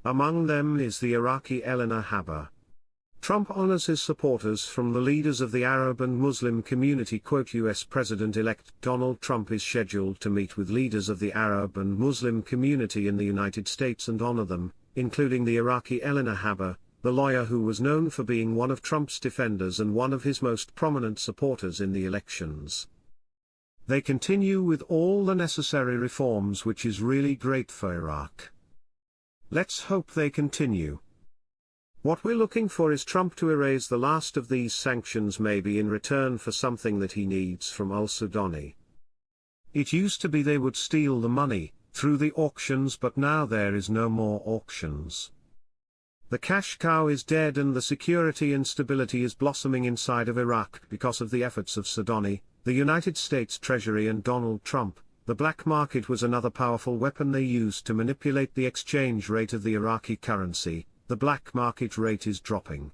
Among them is the Iraqi Dinar.If. Trump honors his supporters from the leaders of the Arab and Muslim community. U.S. President-elect Donald Trump is scheduled to meet with leaders of the Arab and Muslim community in the United States and honor them, including the Iraqi Dinar.If, the lawyer who was known for being one of Trump's defenders and one of his most prominent supporters in the elections. They continue with all the necessary reforms, which is really great for Iraq. Let's hope they continue. What we're looking for is Trump to erase the last of these sanctions, maybe in return for something that he needs from al-Sudani. It used to be they would steal the money through the auctions, but now there is no more auctions. The cash cow is dead and the security instability is blossoming inside of Iraq because of the efforts of Sudani, the United States Treasury and Donald Trump. The black market was another powerful weapon they used to manipulate the exchange rate of the Iraqi currency. The black market rate is dropping.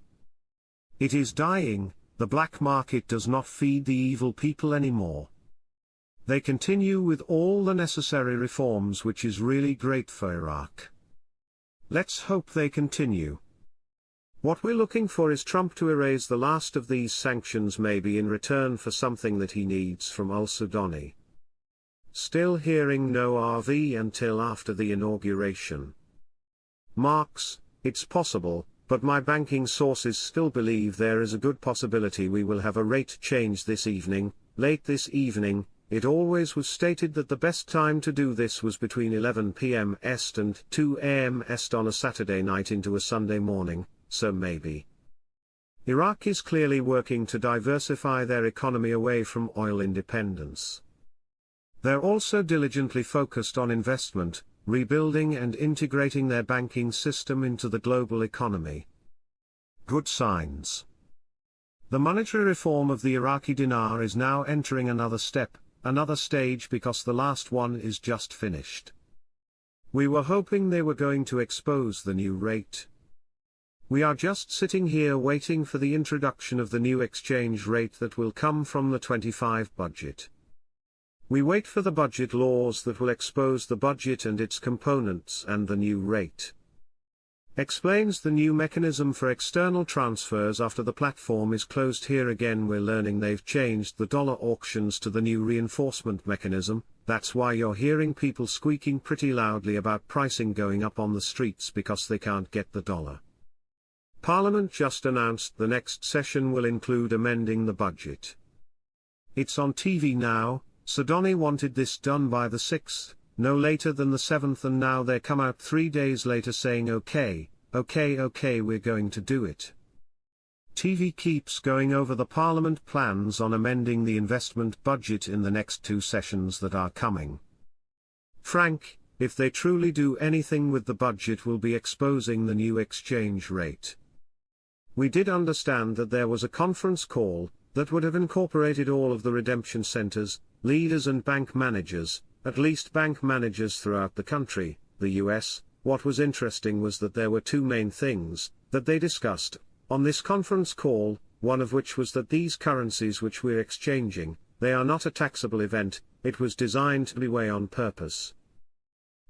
It is dying. The black market does not feed the evil people anymore. They continue with all the necessary reforms, which is really great for Iraq. Let's hope they continue. What we're looking for is Trump to erase the last of these sanctions, maybe in return for something that he needs from al-Sudani. Still hearing no RV until after the inauguration. Marks, it's possible, but my banking sources still believe there is a good possibility we will have a rate change this evening, late this evening. It always was stated that the best time to do this was between 11 p.m. Est and 2 a.m. Est on a Saturday night into a Sunday morning, so maybe. Iraq is clearly working to diversify their economy away from oil independence. They're also diligently focused on investment, rebuilding and integrating their banking system into the global economy. Good signs. The monetary reform of the Iraqi dinar is now entering another step, another stage, because the last one is just finished. We were hoping they were going to expose the new rate. We are just sitting here waiting for the introduction of the new exchange rate that will come from the 25 budget. We wait for the budget laws that will expose the budget and its components and the new rate. Explains the new mechanism for external transfers after the platform is closed. Here again we're learning they've changed the dollar auctions to the new reinforcement mechanism. That's why you're hearing people squeaking pretty loudly about pricing going up on the streets, because they can't get the dollar. Parliament just announced the next session will include amending the budget. It's on TV now. Sudani wanted this done by the 6th, no later than the 7th, and now they come out 3 days later saying okay, we're going to do it. TV keeps going over the Parliament plans on amending the investment budget in the next 2 sessions that are coming. Frank, if they truly do anything with the budget, will be exposing the new exchange rate. We did understand that there was a conference call that would have incorporated all of the redemption centers, leaders and bank managers, at least bank managers throughout the country, the US. What was interesting was that there were 2 main things that they discussed on this conference call, one of which was that these currencies which we're exchanging, they are not a taxable event. It was designed to be way on purpose.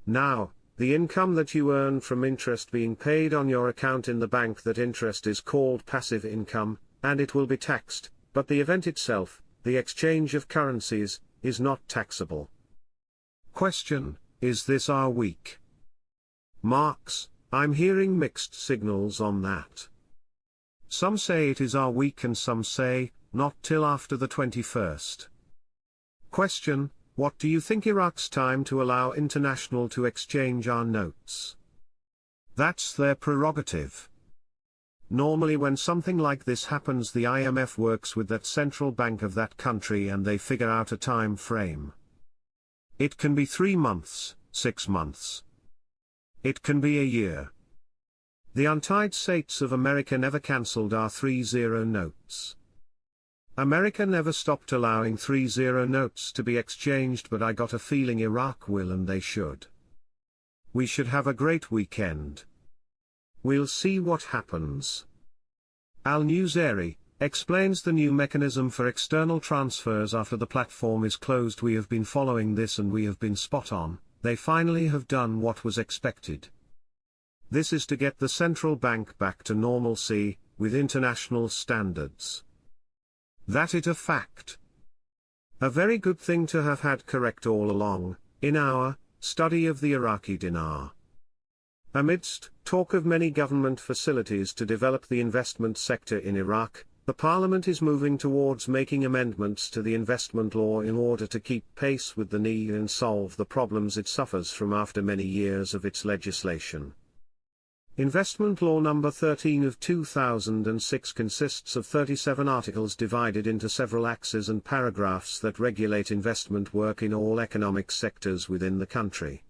Now, the income that you earn from interest being paid on your account in the bank, that interest is called passive income, and it will be taxed, but the event itself, the exchange of currencies, is not taxable. Question, is this our week? Marks, I'm hearing mixed signals on that. Some say it is our week and some say, not till after the 21st. Question, what do you think Iraq's time to allow international to exchange our notes? That's their prerogative. Normally when something like this happens, the IMF works with that central bank of that country and they figure out a time frame. It can be 3 months, 6 months. It can be a year. The United States of America never cancelled our 3-0 notes. America never stopped allowing 3-0 notes to be exchanged, but I got a feeling Iraq will, and they should. We should have a great weekend. We'll see what happens. Al Newsari explains the new mechanism for external transfers after the platform is closed. We have been following this and we have been spot on. They finally have done what was expected. This is to get the central bank back to normalcy, with international standards. That it a fact. A very good thing to have had correct all along, in our study of the Iraqi dinar. Amidst talk of many government facilities to develop the investment sector in Iraq, the Parliament is moving towards making amendments to the investment law in order to keep pace with the need and solve the problems it suffers from after many years of its legislation. Investment Law No. 13 of 2006 consists of 37 articles divided into several axes and paragraphs that regulate investment work in all economic sectors within the country.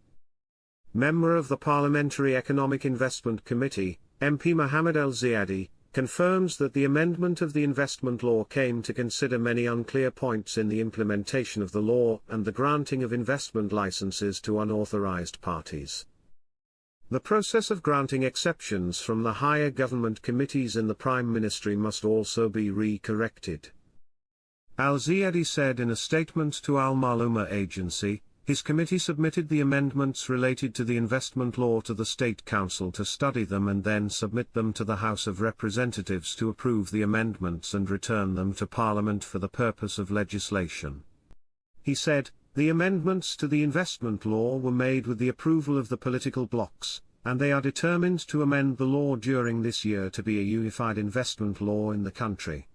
Member of the Parliamentary Economic Investment Committee, MP Mohammed El-Ziadi, confirms that the amendment of the investment law came to consider many unclear points in the implementation of the law and the granting of investment licenses to unauthorized parties. The process of granting exceptions from the higher government committees in the Prime Ministry must also be re-corrected. Al-Ziadi said in a statement to Al-Maluma agency, his committee submitted the amendments related to the investment law to the State Council to study them and then submit them to the House of Representatives to approve the amendments and return them to Parliament for the purpose of legislation. He said, the amendments to the investment law were made with the approval of the political blocs, and they are determined to amend the law during this year to be a unified investment law in the country.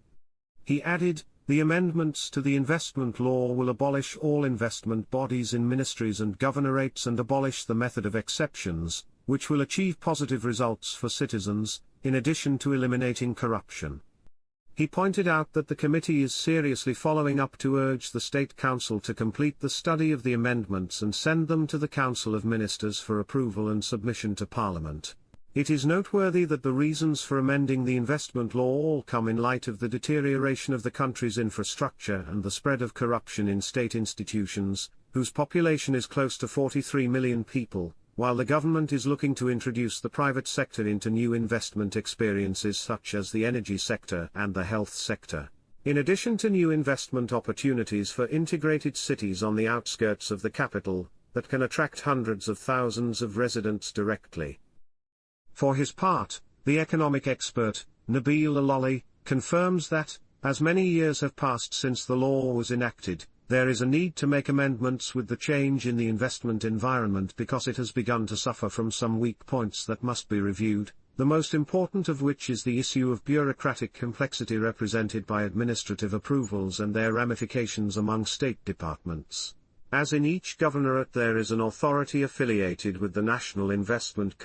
He added, the amendments to the investment law will abolish all investment bodies in ministries and governorates and abolish the method of exceptions, which will achieve positive results for citizens, in addition to eliminating corruption. He pointed out that the committee is seriously following up to urge the State Council to complete the study of the amendments and send them to the Council of Ministers for approval and submission to Parliament. It is noteworthy that the reasons for amending the investment law all come in light of the deterioration of the country's infrastructure and the spread of corruption in state institutions, whose population is close to 43 million people, while the government is looking to introduce the private sector into new investment experiences such as the energy sector and the health sector, in addition to new investment opportunities for integrated cities on the outskirts of the capital, that can attract hundreds of thousands of residents directly. For his part, the economic expert, Nabil Aloli, confirms that, as many years have passed since the law was enacted, there is a need to make amendments with the change in the investment environment because it has begun to suffer from some weak points that must be reviewed, the most important of which is the issue of bureaucratic complexity represented by administrative approvals and their ramifications among state departments. As in each governorate there is an authority affiliated with the National Investment